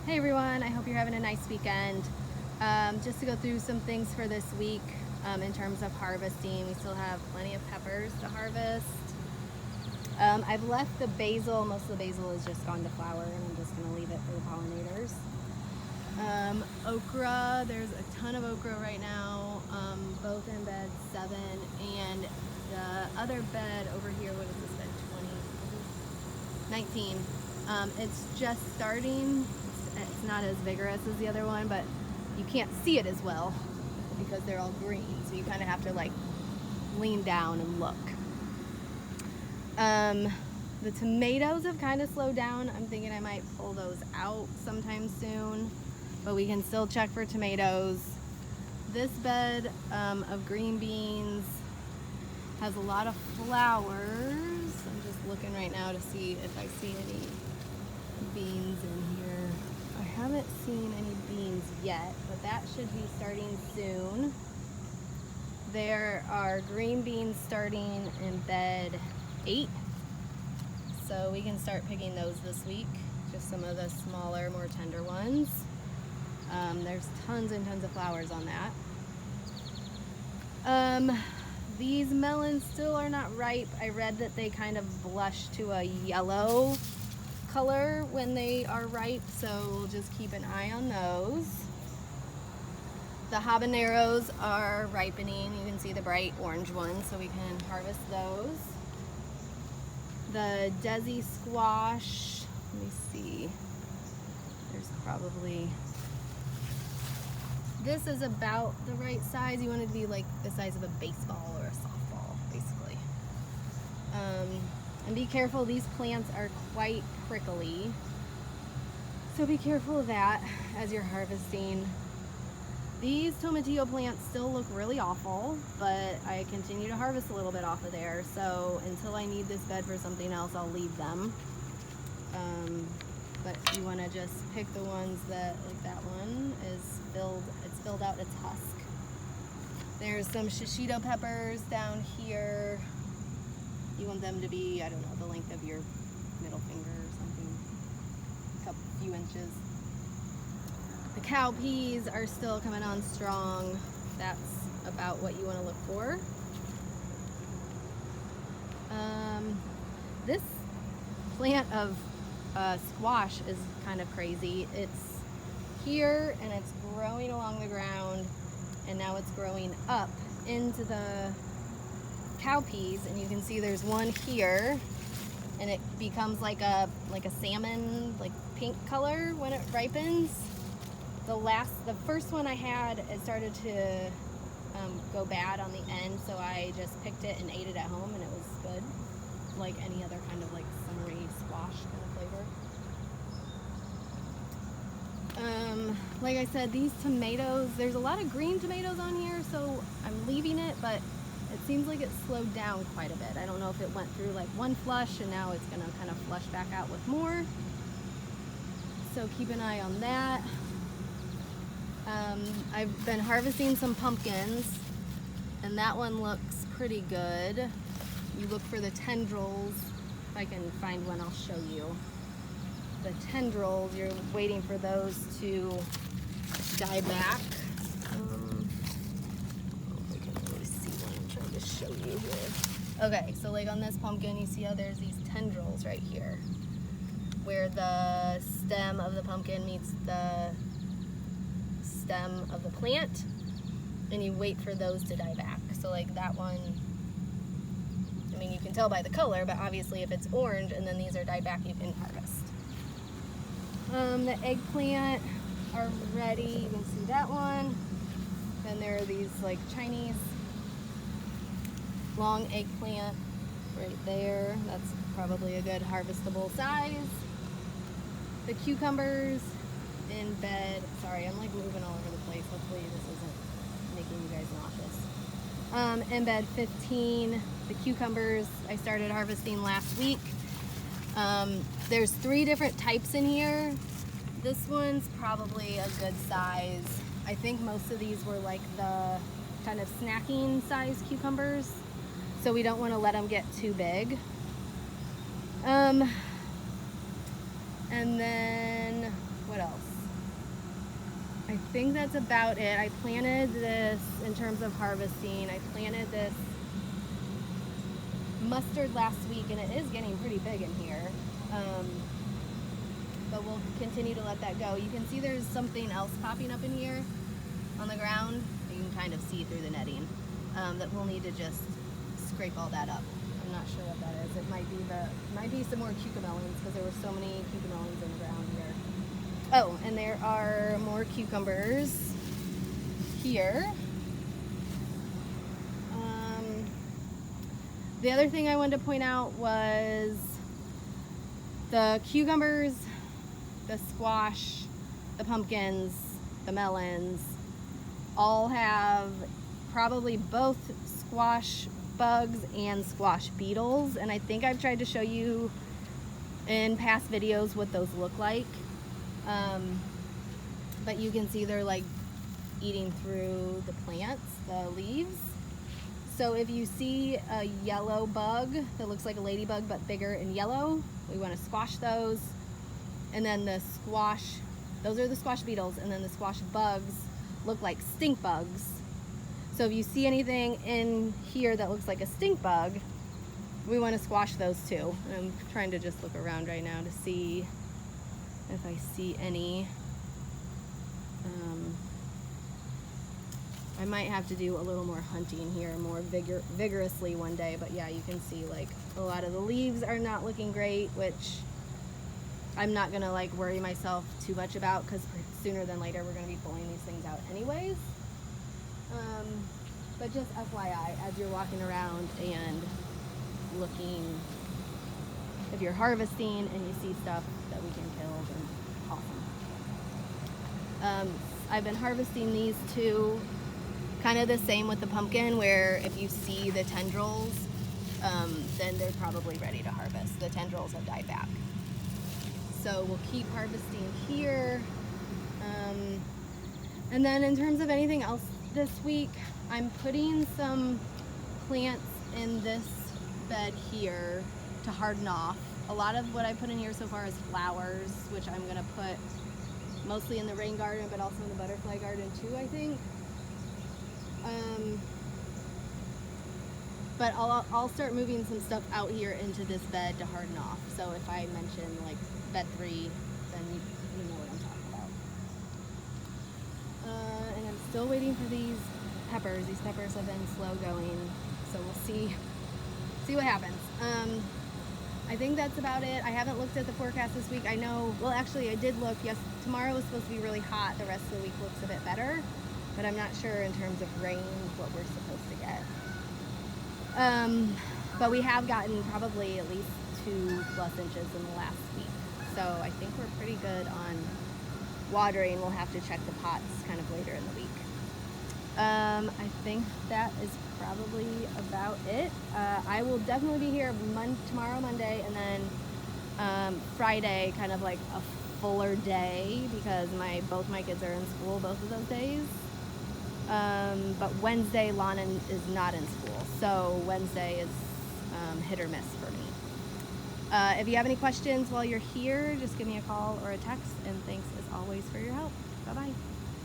Hey everyone, I hope you're having a nice weekend. Just to go through some things for this week in terms of harvesting. We still have plenty of peppers to harvest. I've left the basil, most of the basil is just gone to flower, and I'm just going to leave it for the pollinators. Okra, there's a ton of okra right now, both in bed 7 and the other bed over here, what is this bed, 20, 19. It's just starting. It's not as vigorous as the other one, but you can't see it as well because they're all green, so you kind of have to like lean down and look. The tomatoes have kind of slowed down. I'm thinking I might pull those out sometime soon, but we can still check for tomatoes. This bed of green beans has a lot of flowers. I'm just looking right now to see if I see any beans in here. I haven't seen any beans yet, but that should be starting soon. There are green beans starting in bed 8, so we can start picking those this week, just some of the smaller, more tender ones. There's tons and tons of flowers on that. These melons still are not ripe. I read that they kind of blush to a yellow color when they are ripe, so we'll just keep an eye on those. The habaneros are ripening. You can see the bright orange ones, so we can harvest those. The desi squash, let me see, there's probably, this is about the right size. You want it to be like the size of a baseball or a softball, basically. And be careful, these plants are quite prickly, so be careful of that as you're harvesting. These tomatillo plants still look really awful, but I continue to harvest a little bit off of there, so until I need this bed for something else, I'll leave them. But you want to just pick the ones that, like that one is filled, it's filled out its husk. There's some shishito peppers down here. You want them to be, I don't know, the length of your middle finger or something, a few inches. The cow peas are still coming on strong. That's about what you want to look for. This plant of squash is kind of crazy. It's here and it's growing along the ground, and now it's growing up into the cow peas, and you can see there's one here, and it becomes like a salmon, like pink color when it ripens. The first one I had, it started to go bad on the end, so I just picked it and ate it at home, and it was good, like any other kind of like summery squash kind of flavor. Like I said, these tomatoes, there's a lot of green tomatoes on here, so I'm leaving it, but it seems like it slowed down quite a bit. I don't know if it went through like one flush and now it's gonna kind of flush back out with more. So keep an eye on that. I've been harvesting some pumpkins, and that one looks pretty good. You look for the tendrils. If I can find one, I'll show you. The tendrils, you're waiting for those to die back. I can really see what I'm trying to show you here. Okay, so like on this pumpkin, you see how there's these tendrils right here, where the stem of the pumpkin meets the stem of the plant, and you wait for those to die back. So like that one, I mean, you can tell by the color, but obviously if it's orange and then these are dyed back, you can harvest. The eggplant are ready. You can see that one. Then there are these like Chinese long eggplant right there. That's probably a good harvestable size. The cucumbers in bed, sorry, I'm like moving all over the place. Hopefully this isn't making you guys nauseous. In bed 15, the cucumbers I started harvesting last week. There's 3 different types in here. This one's probably a good size. I think most of these were like the kind of snacking size cucumbers, so we don't want to let them get too big. And then what else? think that's about it. I planted this in terms of harvesting. I planted this mustard last week, and it is getting pretty big in here. But we'll continue to let that go. You can see there's something else popping up in here on the ground. You can kind of see through the netting. That we'll need to just scrape all that up. I'm not sure what that is. It might be some more cucamelons, because there were so many cucamelons in the ground here. Oh, and there are more cucumbers here. The other thing I wanted to point out was the cucumbers, the squash, the pumpkins, the melons, all have probably both squash bugs and squash beetles. And I think I've tried to show you in past videos what those look like. But you can see they're like eating through the plants, the leaves. So if you see a yellow bug that looks like a ladybug but bigger and yellow, we want to squash those. And then the squash, those are the squash beetles, and then the squash bugs look like stink bugs. So if you see anything in here that looks like a stink bug, we want to squash those too. And I'm trying to just look around right now to see if I see any. I might have to do a little more hunting here, more vigorously one day, but yeah, you can see like a lot of the leaves are not looking great, which I'm not gonna like worry myself too much about, because sooner than later we're gonna be pulling these things out anyways. But just FYI, as you're walking around and looking, if you're harvesting and you see stuff that we can kill, then awesome. I've been harvesting these two, kind of the same with the pumpkin, where if you see the tendrils, then they're probably ready to harvest. The tendrils have died back. So we'll keep harvesting here. And then in terms of anything else this week, I'm putting some plants in this bed here to harden off. A lot of what I put in here so far is flowers, which I'm gonna put mostly in the rain garden, but also in the butterfly garden too, I think. But I'll start moving some stuff out here into this bed to harden off. So if I mention like bed 3, then you know what I'm talking about. And I'm still waiting for these peppers. These peppers have been slow going, so we'll see what happens. I think that's about it. I haven't looked at the forecast this week. I know, well actually I did look. Yes, tomorrow is supposed to be really hot. The rest of the week looks a bit better, but I'm not sure in terms of rain what we're supposed to get. But we have gotten probably at least 2+ inches in the last week. So I think we're pretty good on watering. We'll have to check the pots kind of later in the week. I think that is probably about it. I will definitely be here tomorrow, Monday, and then Friday, kind of like a fuller day, because both my kids are in school both of those days. But Wednesday, Lana is not in school, so Wednesday is hit or miss for me. If you have any questions while you're here, just give me a call or a text, and thanks as always for your help. Bye-bye.